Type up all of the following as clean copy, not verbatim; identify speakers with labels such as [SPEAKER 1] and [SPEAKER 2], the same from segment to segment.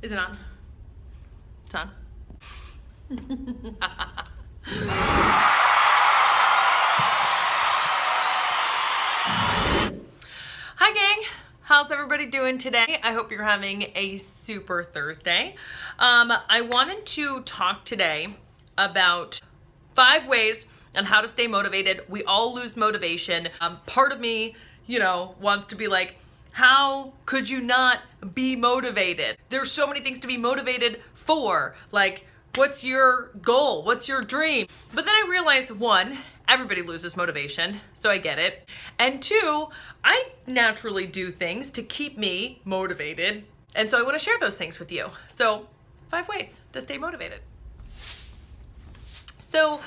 [SPEAKER 1] Is it on? It's on. Hi gang, how's everybody doing today? I hope you're having a super Thursday. I wanted to talk today about 5 ways on how to stay motivated. We all lose motivation. Part of me, wants to be like, how could you not be motivated? There's so many things to be motivated for. Like, what's your goal? What's your dream? But then I realized, 1, everybody loses motivation, so I get it. And 2, I naturally do things to keep me motivated. And so I want to share those things with you. So 5 ways to stay motivated. So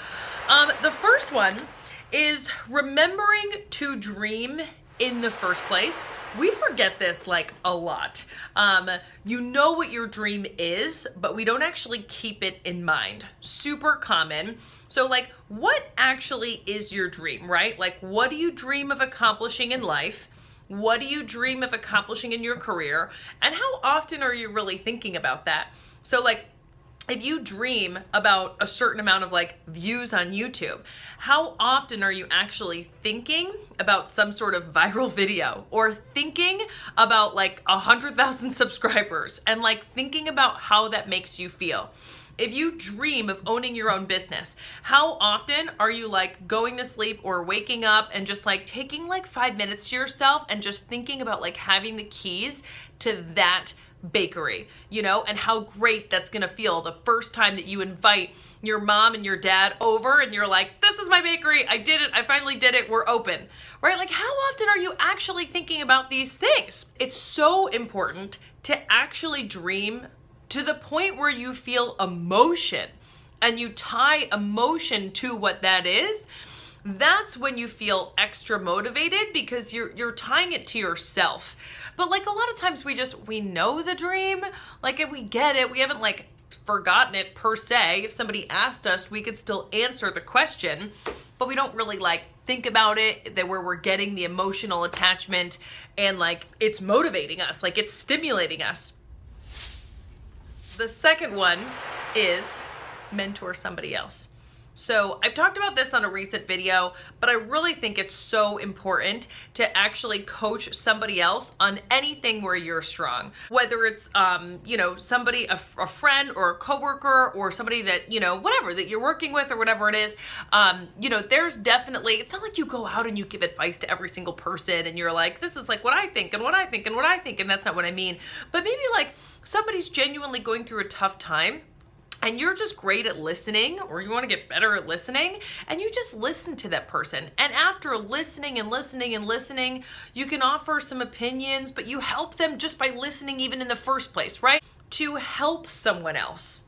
[SPEAKER 1] the first one is remembering to dream in the first place. We forget this like a lot. You know what your dream is, but we don't actually keep it in mind. Super common. So like, what actually is your dream, right? Like, what do you dream of accomplishing in life? What do you dream of accomplishing in your career? And how often are you really thinking about that? So like, if you dream about a certain amount of like views on YouTube, how often are you actually thinking about some sort of viral video or thinking about like 100,000 subscribers and like thinking about how that makes you feel? If you dream of owning your own business, how often are you like going to sleep or waking up and just like taking like 5 minutes to yourself and just thinking about like having the keys to that bakery, and how great that's gonna feel the first time that you invite your mom and your dad over and you're like, this is my bakery, I did it, I finally did it, we're open, right? Like, how often are you actually thinking about these things? It's so important to actually dream to the point where you feel emotion and you tie emotion to what that is. That's when you feel extra motivated because you're tying it to yourself. But like a lot of times we know the dream, like if we get it, we haven't like forgotten it per se. If somebody asked us, we could still answer the question, but we don't really like think about it, that where we're getting the emotional attachment and like it's motivating us, like it's stimulating us. The second one is mentor somebody else. So I've talked about this on a recent video, but I really think it's so important to actually coach somebody else on anything where you're strong. Whether it's, somebody, a friend or a coworker or somebody that, whatever, that you're working with or whatever it is, there's definitely, it's not like you go out and you give advice to every single person and you're like, this is like what I think and what I think and what I think, and that's not what I mean. But maybe like somebody's genuinely going through a tough time, and you're just great at listening, or you want to get better at listening, and you just listen to that person. And after listening and listening and listening, you can offer some opinions, but you help them just by listening even in the first place, right? To help someone else.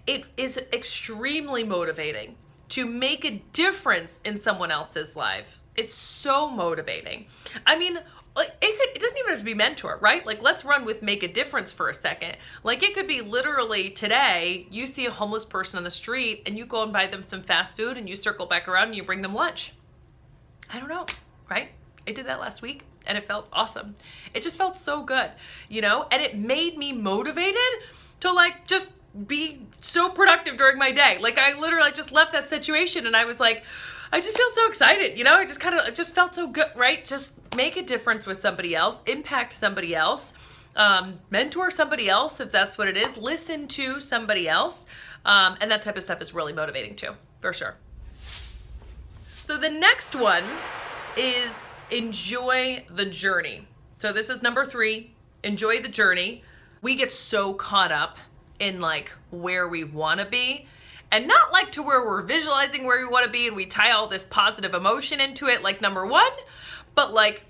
[SPEAKER 1] It is extremely motivating to make a difference in someone else's life. It's so motivating. I mean, it doesn't even have to be mentor, right? Like, let's run with make a difference for a second. Like, it could be literally today, you see a homeless person on the street and you go and buy them some fast food and you circle back around and you bring them lunch. I don't know, right? I did that last week and it felt awesome. It just felt so good, and it made me motivated to like just be so productive during my day. Like, I literally just left that situation and I was like, I just feel so excited, it just felt so good, right? Just make a difference with somebody else, impact somebody else, mentor somebody else if that's what it is, listen to somebody else, and that type of stuff is really motivating too, for sure. So the next one is enjoy the journey. So this is number 3, enjoy the journey. We get so caught up in like where we want to be, and not like to where we're visualizing where we want to be and we tie all this positive emotion into it, like number 1, but like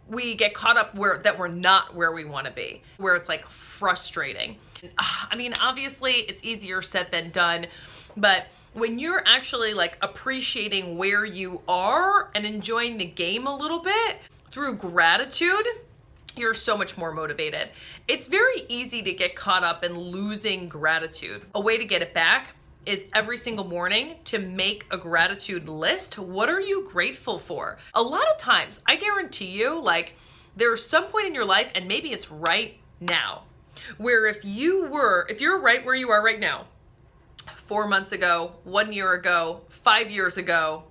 [SPEAKER 1] we get caught up that we're not where we want to be, where it's like frustrating. I mean, obviously it's easier said than done, but when you're actually like appreciating where you are and enjoying the game a little bit through gratitude, you're so much more motivated. It's very easy to get caught up in losing gratitude. A way to get it back is every single morning to make a gratitude list. What are you grateful for? A lot of times, I guarantee you, like, there's some point in your life, and maybe it's right now, where if you're right where you are right now, 4 months ago, 1 year ago, 5 years ago,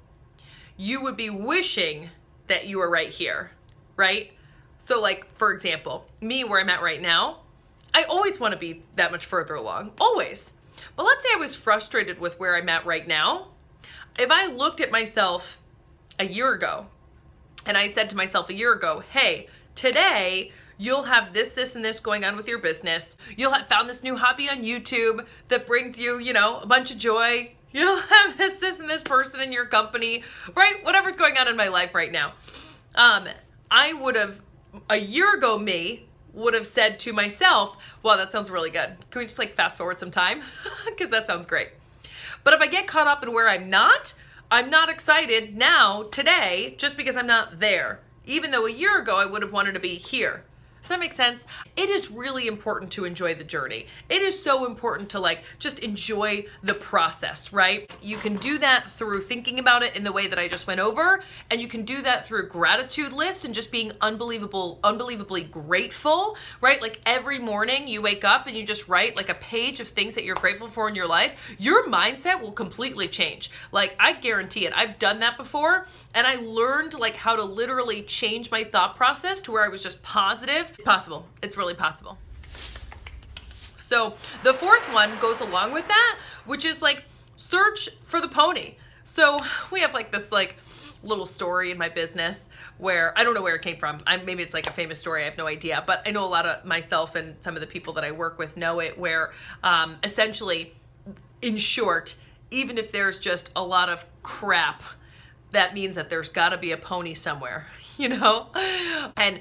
[SPEAKER 1] you would be wishing that you were right here, right? So like, for example, me where I'm at right now, I always want to be that much further along, always. But let's say I was frustrated with where I'm at right now. If I looked at myself a year ago and I said to myself a year ago, hey, today you'll have this, this, and this going on with your business. You'll have found this new hobby on YouTube that brings you, a bunch of joy. You'll have this, this, and this person in your company, right? Whatever's going on in my life right now. I would have, a year ago me would have said to myself, wow, that sounds really good. Can we just like fast forward some time? Because that sounds great. But if I get caught up in where I'm not excited now, today, just because I'm not there. Even though a year ago I would have wanted to be here. Does that make sense? It is really important to enjoy the journey. It is so important to like just enjoy the process, right? You can do that through thinking about it in the way that I just went over, and you can do that through gratitude lists and just being unbelievably grateful, right? Like every morning you wake up and you just write like a page of things that you're grateful for in your life. Your mindset will completely change. Like I guarantee it. I've done that before, and I learned like how to literally change my thought process to where I was just positive. It's possible. It's really possible. So the fourth one goes along with that, which is like search for the pony. So we have like this like little story in my business where I don't know where it came from. Maybe it's like a famous story. I have no idea, but I know a lot of myself and some of the people that I work with know it, where essentially, in short, even if there's just a lot of crap, that means that there's got to be a pony somewhere, And,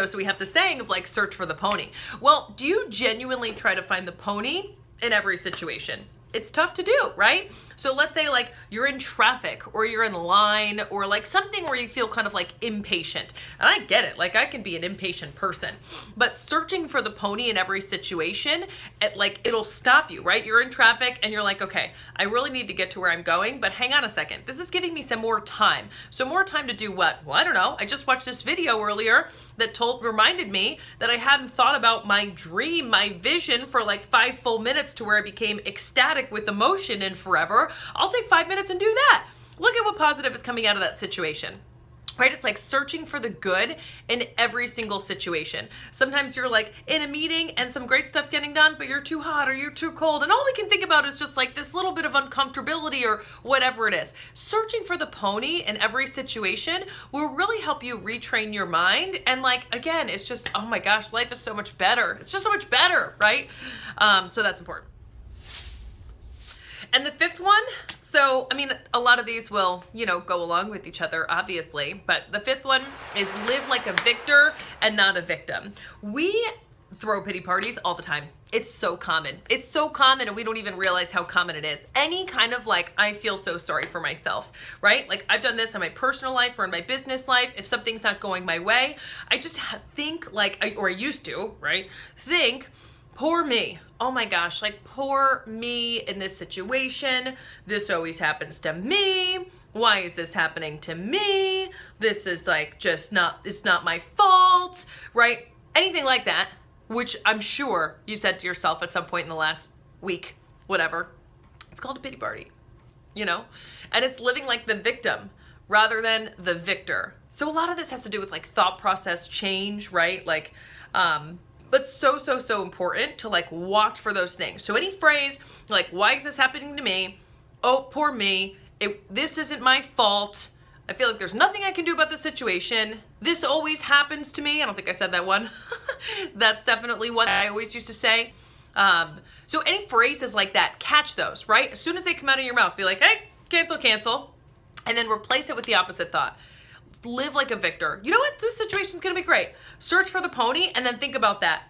[SPEAKER 1] so we have the saying of like, search for the pony. Well, do you genuinely try to find the pony in every situation? It's tough to do, right? So let's say like you're in traffic or you're in line or like something where you feel kind of like impatient. And I get it, like I can be an impatient person, but searching for the pony in every situation, it'll stop you, right? You're in traffic and you're like, okay, I really need to get to where I'm going, but hang on a second. This is giving me some more time. So more time to do what? Well, I don't know. I just watched this video earlier that reminded me that I hadn't thought about my dream, my vision for like 5 full minutes to where I became ecstatic with emotion in forever. I'll take 5 minutes and do that. Look at what positive is coming out of that situation. Right? It's like searching for the good in every single situation. Sometimes you're like in a meeting and some great stuff's getting done, but you're too hot or you're too cold. And all we can think about is just like this little bit of uncomfortability or whatever it is. Searching for the pony in every situation will really help you retrain your mind. And like, again, it's just, oh my gosh, life is so much better. It's just so much better, right? So that's important. And the fifth one, so, a lot of these will, go along with each other, obviously, but the fifth one is live like a victor and not a victim. We throw pity parties all the time. It's so common. It's so common, and we don't even realize how common it is. Any kind of like, I feel so sorry for myself, right? Like I've done this in my personal life or in my business life. If something's not going my way, I just think like, or I used to, right? Think, poor me. Oh my gosh, like poor me in this situation. This always happens to me. Why is this happening to me? This is like it's not my fault, right? Anything like that, which I'm sure you said to yourself at some point in the last week, whatever. It's called a pity party, and it's living like the victim rather than the victor. So a lot of this has to do with like thought process change, right? Like, but so important to like watch for those things. So any phrase like, why is this happening to me? Oh, poor me. This isn't my fault. I feel like there's nothing I can do about the situation. This always happens to me. I don't think I said that one. That's definitely what I always used to say. So any phrases like that, catch those, right? As soon as they come out of your mouth, be like, hey, cancel. And then replace it with the opposite thought. Live like a victor. You know what? This situation's gonna be great. Search for the pony and then think about that.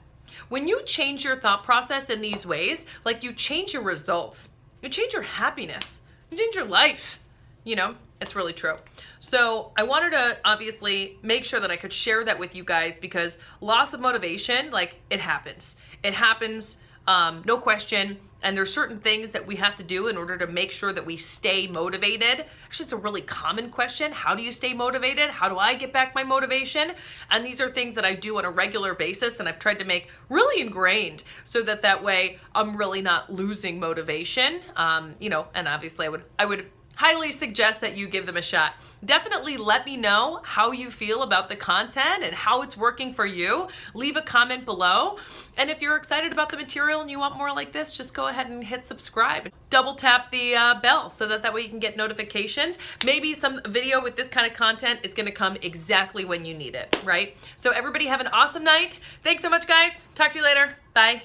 [SPEAKER 1] When you change your thought process in these ways, like you change your results, you change your happiness, you change your life. It's really true. So I wanted to obviously make sure that I could share that with you guys because loss of motivation, like it happens. It happens, no question. And there's certain things that we have to do in order to make sure that we stay motivated. Actually, it's a really common question. How do you stay motivated? How do I get back my motivation? And these are things that I do on a regular basis, and I've tried to make really ingrained so that way I'm really not losing motivation. And obviously I would highly suggest that you give them a shot. Definitely let me know how you feel about the content and how it's working for you. Leave a comment below. And if you're excited about the material and you want more like this, just go ahead and hit subscribe. Double tap the bell so that way you can get notifications. Maybe some video with this kind of content is gonna come exactly when you need it, right? So everybody have an awesome night. Thanks so much, guys. Talk to you later. Bye.